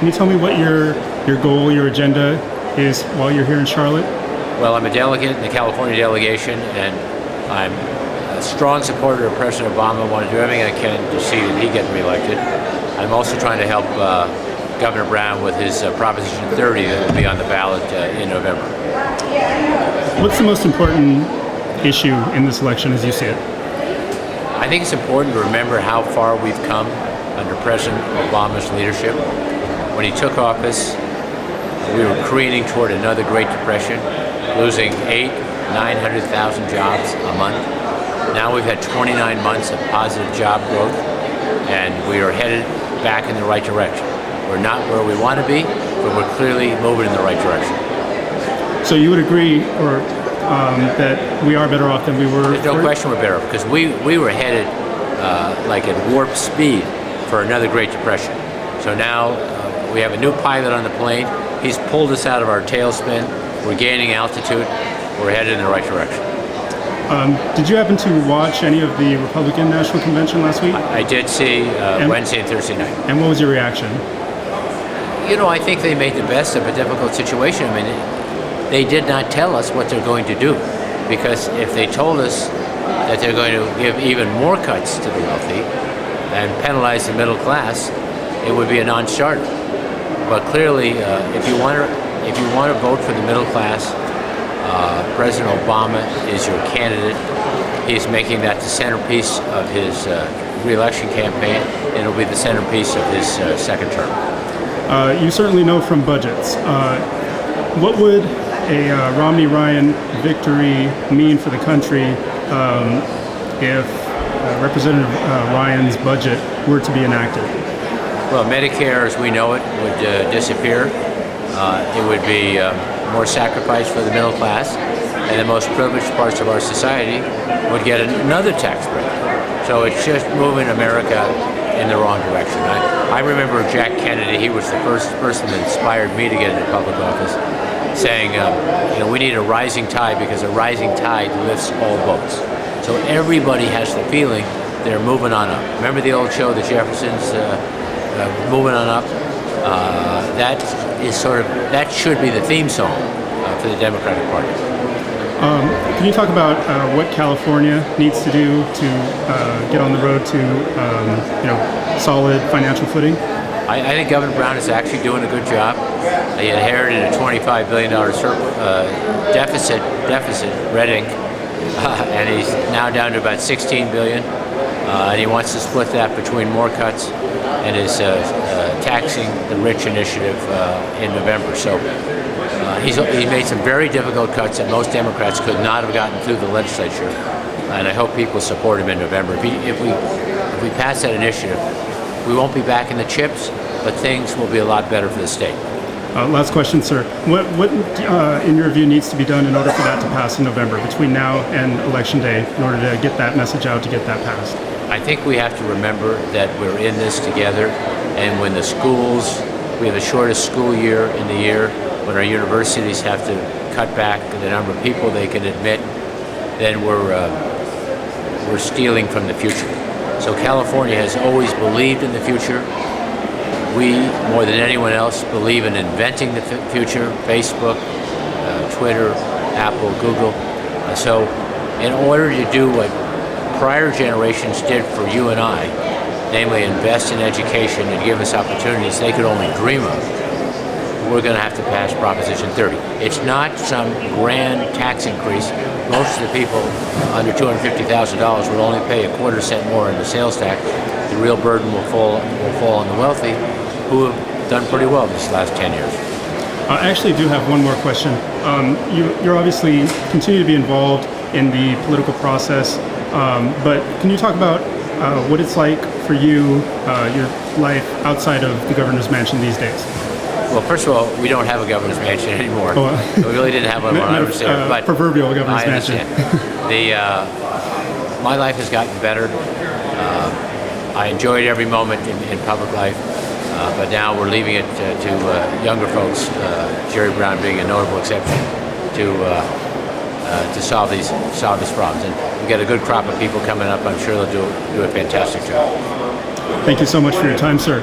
Can you tell me what your goal, your agenda is while you're here in Charlotte? Well, I'm a delegate in the California delegation, and I'm a strong supporter of President Obama. I want to do everything I can to see that he gets reelected. I'm also trying to help Governor Brown with his Proposition 30 that will be on the ballot in November. What's the most important issue in this election as you see it? I think it's important to remember how far we've come under President Obama's leadership. When he took office, we were careening toward another Great Depression, losing 900,000 jobs a month. Now we've had 29 months of positive job growth, and we are headed back in the right direction. We're not where we want to be, but we're clearly moving in the right direction. So you would agree, that we are better off than we were? There's no question we're better off, because we were headed like at warp speed for another Great Depression. So now we have a new pilot on the plane. He's pulled us out of our tailspin. We're gaining altitude. We're headed in the right direction. Did you happen to watch any of the Republican National Convention last week? I did see Wednesday and Thursday night. And what was your reaction? You know, I think they made the best of a difficult situation. I mean, they did not tell us what they're going to do, because if they told us that they're going to give even more cuts to the wealthy and penalize the middle class, it would be a non-starter. But clearly, if you want to vote for the middle class, President Obama is your candidate. He's making that the centerpiece of his re-election campaign. It'll be the centerpiece of his second term. You certainly know from budgets. What would a Romney-Ryan victory mean for the country if Representative Ryan's budget were to be enacted? Well, Medicare, as we know it, would disappear. It would be more sacrifice for the middle class, and the most privileged parts of our society would get another tax break. So it's just moving America in the wrong direction. I remember Jack Kennedy. He was the first person that inspired me to get into public office, saying, we need a rising tide, because a rising tide lifts all boats. So everybody has the feeling they're moving on up. Remember the old show, The Jeffersons, moving on up? That should be the theme song for the Democratic Party. Can you talk about what California needs to do to get on the road to solid financial footing? I think Governor Brown is actually doing a good job. He inherited a $25 billion deficit, red ink, and he's now down to about $16 billion. And he wants to split that between more cuts and his taxing the rich initiative in November. So he's made some very difficult cuts that most Democrats could not have gotten through the legislature, and I hope people support him in November. If we pass that initiative, we won't be back in the chips, but things will be a lot better for the state. Last question, sir. What in your view, needs to be done in order for that to pass in November, between now and Election Day, in order to get that message out, to get that passed? I think we have to remember that we're in this together, and when we have the shortest school year in the year, when our universities have to cut back the number of people they can admit, then we're stealing from the future. So California has always believed in the future. We, more than anyone else, believe in inventing the future: Facebook, Twitter, Apple, Google. So in order to do what prior generations did for you and I, namely invest in education and give us opportunities they could only dream of, we're going to have to pass Proposition 30. It's not some grand tax increase. Most of the people under $250,000 will only pay a quarter cent more in the sales tax. The real burden will fall on the wealthy, who have done pretty well these last 10 years. I actually do have one more question. You're obviously continue to be involved in the political process, but can you talk about what it's like for you, your life outside of the governor's mansion these days? Well, first of all, we don't have a governor's mansion anymore. Oh, we really didn't have one when I was there. But proverbial governor's mansion. My life has gotten better. I enjoyed every moment in public life, but now we're leaving it to younger folks, Jerry Brown being a notable exception, to solve these problems. And we've got a good crop of people coming up. I'm sure they'll do a fantastic job. Thank you so much for your time, sir.